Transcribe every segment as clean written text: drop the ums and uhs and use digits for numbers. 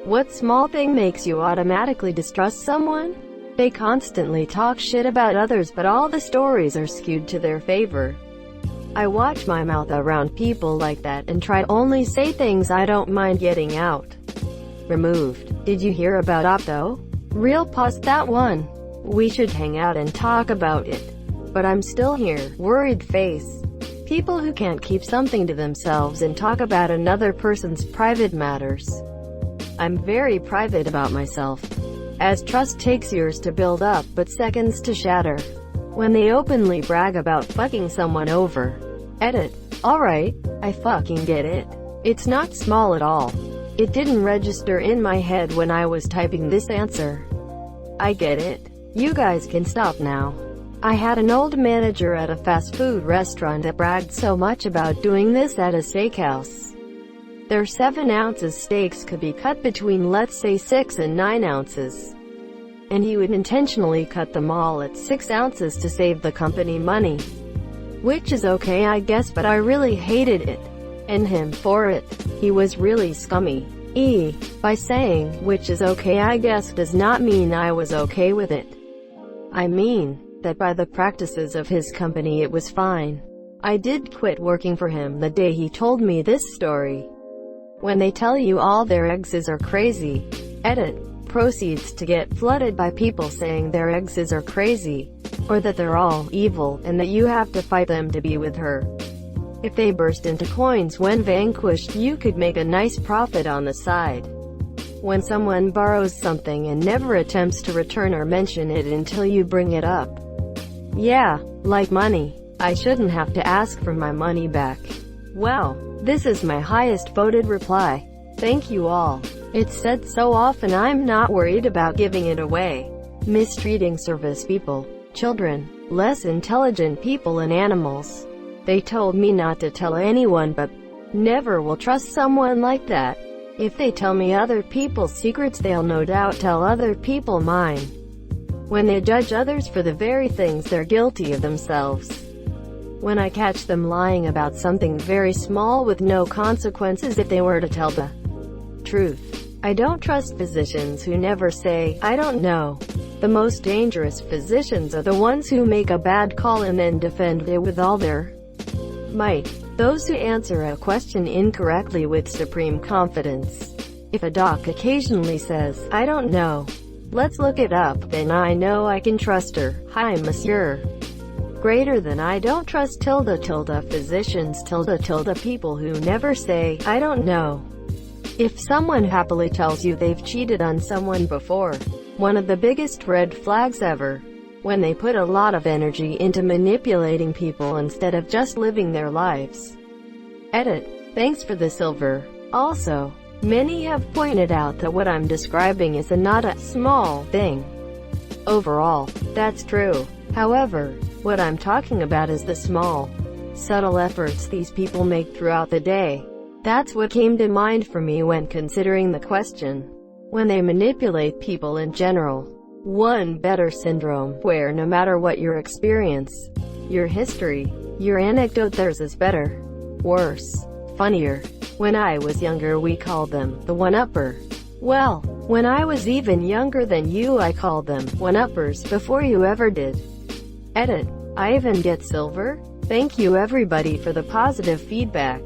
What small thing makes you automatically distrust someone? They constantly talk shit about others, but all the stories are skewed to their favor. I watch my mouth around people like that and try only say things I don't mind getting out. Removed. Did you hear about Opto? Real pause that one. We should hang out and talk about it. But I'm still here, worried face. People who can't keep something to themselves and talk about another person's private matters. I'm very private about myself. As trust takes years to build up but seconds to shatter. When they openly brag about fucking someone over. Edit. Alright, I fucking get it. It's not small at all. It didn't register in my head when I was typing this answer. I get it. You guys can stop now. I had an old manager at a fast food restaurant that bragged so much about doing this at a steakhouse. Their 7 ounces steaks could be cut between, let's say, 6 and 9 ounces. And he would intentionally cut them all at 6 ounces to save the company money. Which is okay, I guess, but I really hated it. And him for it. He was really scummy. By saying, which is okay I guess, does not mean I was okay with it. I mean, that by the practices of his company it was fine. I did quit working for him the day he told me this story. When they tell you all their exes are crazy. Edit. Proceeds to get flooded by people saying their exes are crazy, or that they're all evil, and that you have to fight them to be with her. If they burst into coins when vanquished, you could make a nice profit on the side. When someone borrows something and never attempts to return or mention it until you bring it up. Yeah, like money. I shouldn't have to ask for my money back. Well, this is my highest voted reply. Thank you all. It's said so often I'm not worried about giving it away. Mistreating service people, children, less intelligent people and animals. They told me not to tell anyone, but never will trust someone like that. If they tell me other people's secrets, they'll no doubt tell other people mine. When they judge others for the very things they're guilty of themselves. When I catch them lying about something very small with no consequences if they were to tell the truth. I don't trust physicians who never say, I don't know. The most dangerous physicians are the ones who make a bad call and then defend it with all their might. Those who answer a question incorrectly with supreme confidence. If a doc occasionally says, I don't know. Let's look it up, then I know I can trust her. Hi, monsieur. Greater than I don't trust physicians people who never say, I don't know. If someone happily tells you they've cheated on someone before, one of the biggest red flags ever. When they put a lot of energy into manipulating people instead of just living their lives. Edit. Thanks for the silver. Also, many have pointed out that what I'm describing is not a small thing. Overall, that's true. However, what I'm talking about is the small, subtle efforts these people make throughout the day. That's what came to mind for me when considering the question. When they manipulate people in general. One better syndrome, where no matter what your experience, your history, your anecdote, theirs is better, worse, funnier. When I was younger we called them the one-upper. Well, when I was even younger than you I called them one-uppers before you ever did. Edit. I even get silver? Thank you everybody for the positive feedback.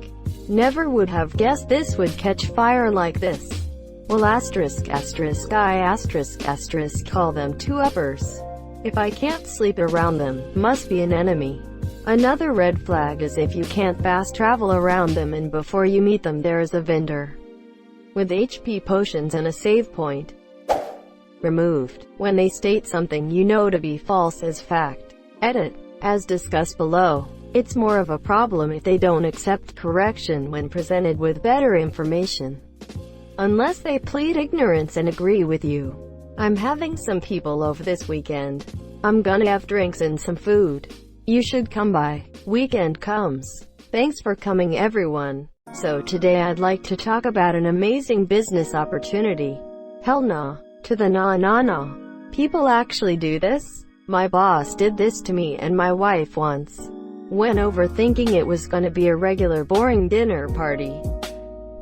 Never would have guessed this would catch fire like this. Well, I call them two-uppers. If I can't sleep around them, must be an enemy. Another red flag is if you can't fast travel around them and before you meet them there is a vendor with HP potions and a save point. Removed. When they state something you know to be false as fact. Edit. As discussed below, it's more of a problem if they don't accept correction when presented with better information. Unless they plead ignorance and agree with you. I'm having some people over this weekend. I'm gonna have drinks and some food. You should come by. Weekend comes. Thanks for coming everyone. So today I'd like to talk about an amazing business opportunity. Hell nah. To the nah. People actually do this? My boss did this to me and my wife once. Went over thinking it was gonna be a regular boring dinner party.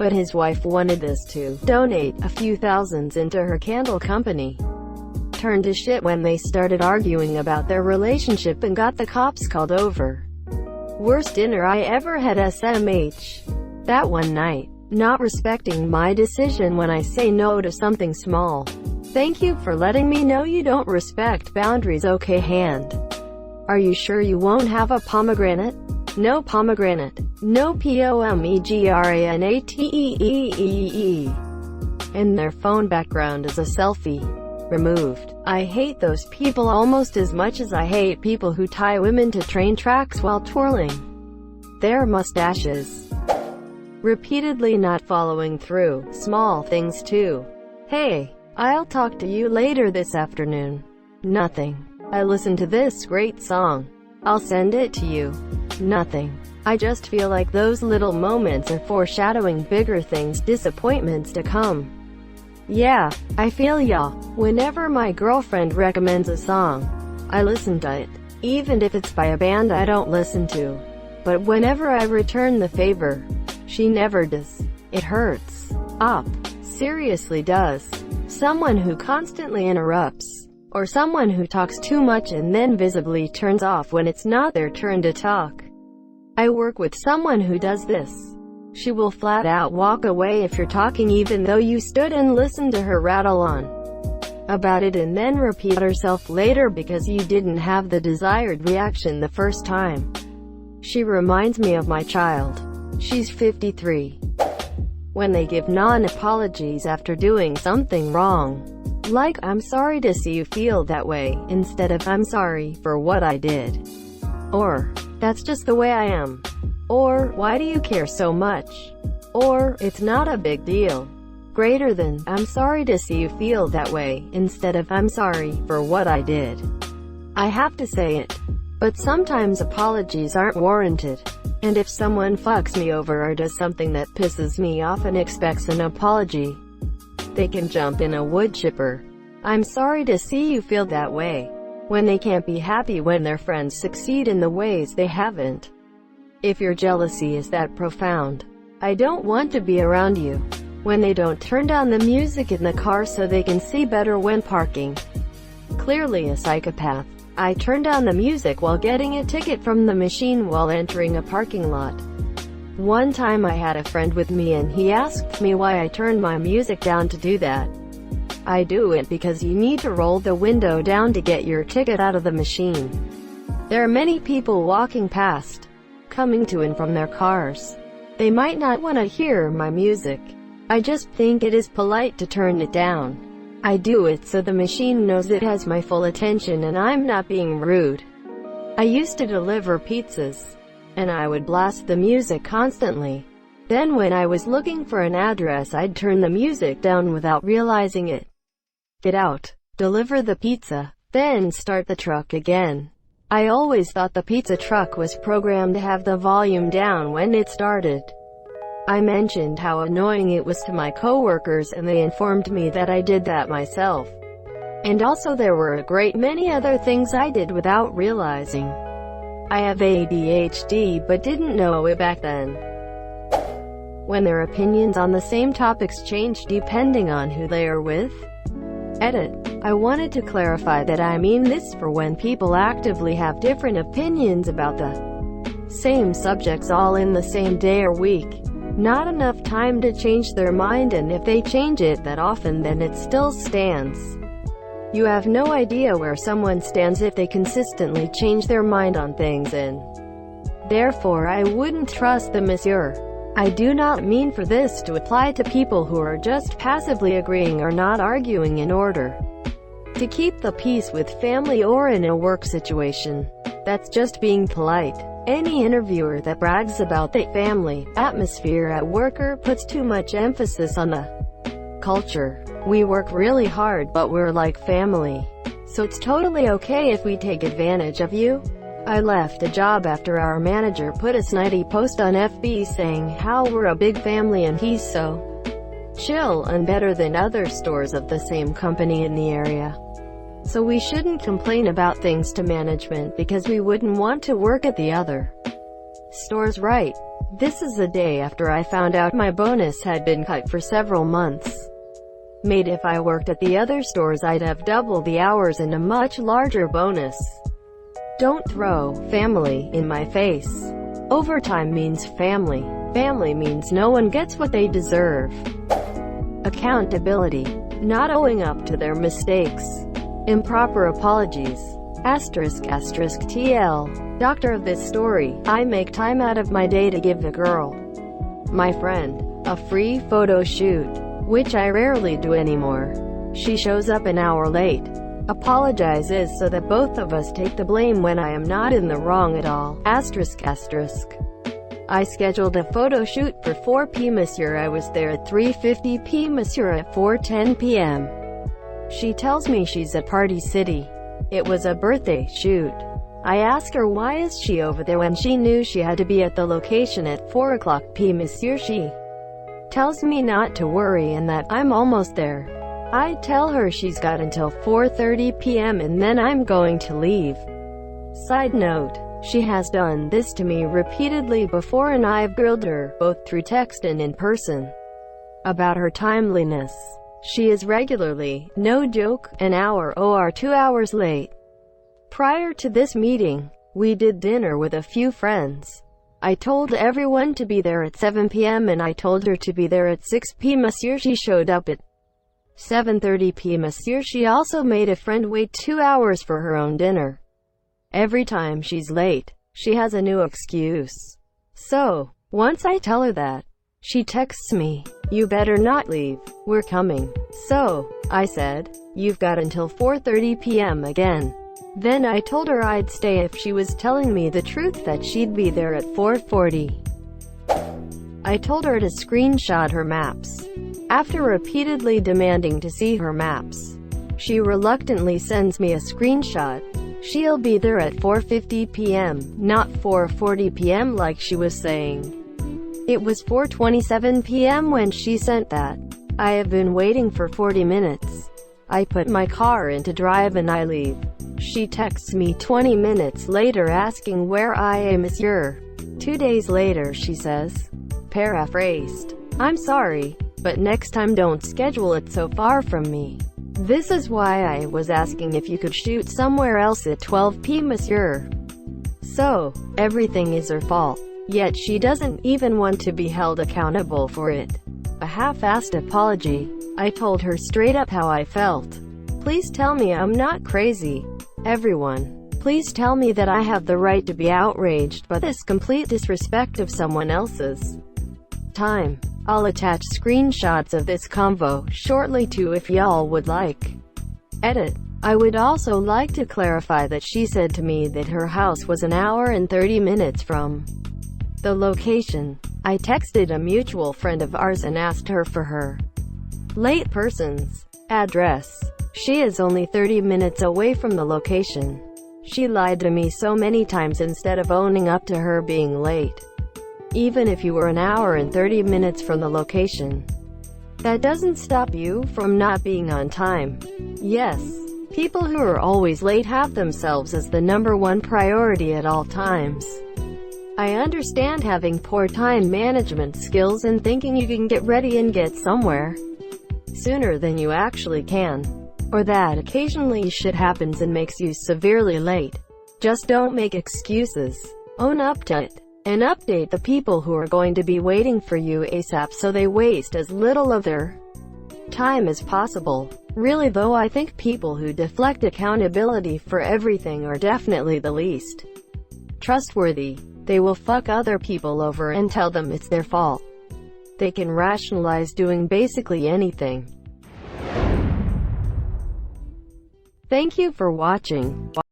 but his wife wanted this to donate a few thousands into her candle company. Turned to shit when they started arguing about their relationship and got the cops called over. Worst dinner I ever had, SMH. That one night. Not respecting my decision when I say no to something small. Thank you for letting me know you don't respect boundaries. Okay, hand. Are you sure you won't have a pomegranate? No pomegranate. No pomegranate. And their phone background is a selfie. Removed. I hate those people almost as much as I hate people who tie women to train tracks while twirling their mustaches. Repeatedly not following through. Small things too. Hey, I'll talk to you later this afternoon. Nothing. I listened to this great song. I'll send it to you. Nothing. I just feel like those little moments are foreshadowing bigger things, disappointments to come. Yeah, I feel ya. Whenever my girlfriend recommends a song, I listen to it. Even if it's by a band I don't listen to. But whenever I return the favor, she never does. It hurts. Seriously does. Someone who constantly interrupts. Or someone who talks too much and then visibly turns off when it's not their turn to talk. I work with someone who does this. She will flat out walk away if you're talking even though you stood and listened to her rattle on about it and then repeat herself later because you didn't have the desired reaction the first time. She reminds me of my child. She's 53. When they give non-apologies after doing something wrong. Like, I'm sorry to see you feel that way, instead of, I'm sorry for what I did. Or, that's just the way I am. Or, why do you care so much? Or, it's not a big deal. Greater than, I'm sorry to see you feel that way, instead of, I'm sorry for what I did. I have to say it. But sometimes apologies aren't warranted. And if someone fucks me over or does something that pisses me off and expects an apology, they can jump in a wood chipper. I'm sorry to see you feel that way. When they can't be happy when their friends succeed in the ways they haven't. If your jealousy is that profound, I don't want to be around you. When they don't turn down the music in the car so they can see better when parking. Clearly a psychopath. I turn down the music while getting a ticket from the machine while entering a parking lot. One time I had a friend with me and he asked me why I turned my music down to do that. I do it because you need to roll the window down to get your ticket out of the machine. There are many people walking past, coming to and from their cars. They might not want to hear my music. I just think it is polite to turn it down. I do it so the machine knows it has my full attention and I'm not being rude. I used to deliver pizzas, and I would blast the music constantly. Then when I was looking for an address I'd turn the music down without realizing it. Get out, deliver the pizza, then start the truck again. I always thought the pizza truck was programmed to have the volume down when it started. I mentioned how annoying it was to my coworkers and they informed me that I did that myself. And also there were a great many other things I did without realizing. I have ADHD but didn't know it back then. When their opinions on the same topics change depending on who they are with. Edit. I wanted to clarify that I mean this for when people actively have different opinions about the same subjects all in the same day or week. Not enough time to change their mind, and if they change it that often then it still stands. You have no idea where someone stands if they consistently change their mind on things, and therefore I wouldn't trust them. Monsieur. I do not mean for this to apply to people who are just passively agreeing or not arguing in order to keep the peace with family or in a work situation. That's just being polite. Any interviewer that brags about the family atmosphere at work or puts too much emphasis on the culture. We work really hard but we're like family. So it's totally okay if we take advantage of you. I left a job after our manager put a snidey post on FB saying how we're a big family and he's so chill and better than other stores of the same company in the area. So we shouldn't complain about things to management because we wouldn't want to work at the other Stores right. This is the day after I found out my bonus had been cut for several months. Made if I worked at the other stores I'd have double the hours and a much larger bonus. Don't throw family in my face. Overtime means family. Family means no one gets what they deserve. Accountability. Not owing up to their mistakes. Improper apologies. Asterisk asterisk TL. Doctor of this story, I make time out of my day to give the girl, my friend, a free photo shoot, which I rarely do anymore. She shows up an hour late, apologizes so that both of us take the blame when I am not in the wrong at all. Asterisk asterisk. I scheduled a photo shoot for 4 p.m. Monsieur. I was there at 3:50 p.m. Monsieur at 4:10 p.m. She tells me she's at Party City. It was a birthday shoot. I asked her why is she over there when she knew she had to be at the location at 4 o'clock p.m. Monsieur. She tells me not to worry and that I'm almost there. I tell her she's got until 4:30 p.m. and then I'm going to leave. Side note, she has done this to me repeatedly before and I've grilled her, both through text and in person, about her timeliness. She is regularly, no joke, an hour or 2 hours late. Prior to this meeting, we did dinner with a few friends. I told everyone to be there at 7 p.m. and I told her to be there at 6 p.m. Monsieur. She showed up at 7:30 p.m. Monsieur. She also made a friend wait 2 hours for her own dinner. Every time she's late, she has a new excuse. So, once I tell her that, she texts me, "You better not leave, we're coming." So, I said, "You've got until 4:30 p.m. again." Then I told her I'd stay if she was telling me the truth that she'd be there at 4:40. I told her to screenshot her maps. After repeatedly demanding to see her maps, she reluctantly sends me a screenshot. She'll be there at 4:50 p.m., not 4:40 p.m. like she was saying. It was 4:27 p.m. when she sent that. I have been waiting for 40 minutes. I put my car into drive and I leave. She texts me 20 minutes later asking where I am, Monsieur. 2 days later she says, paraphrased, "I'm sorry, but next time don't schedule it so far from me." This is why I was asking if you could shoot somewhere else at 12 p.m. Monsieur. So, everything is her fault. Yet she doesn't even want to be held accountable for it. A half-assed apology. I told her straight up how I felt. Please tell me I'm not crazy. Everyone, please tell me that I have the right to be outraged by this complete disrespect of someone else's time. I'll attach screenshots of this convo shortly too if y'all would like. Edit. I would also like to clarify that she said to me that her house was an hour and 30 minutes from the location. I texted a mutual friend of ours and asked her for her late person's address. She is only 30 minutes away from the location. She lied to me so many times instead of owning up to her being late. Even if you were an hour and 30 minutes from the location, that doesn't stop you from not being on time. Yes, people who are always late have themselves as the #1 priority at all times. I understand having poor time management skills and thinking you can get ready and get somewhere sooner than you actually can. Or that occasionally shit happens and makes you severely late. Just don't make excuses. Own up to it. And update the people who are going to be waiting for you ASAP so they waste as little of their time as possible. Really though, I think people who deflect accountability for everything are definitely the least trustworthy. They will fuck other people over and tell them it's their fault. They can rationalize doing basically anything. Thank you for watching.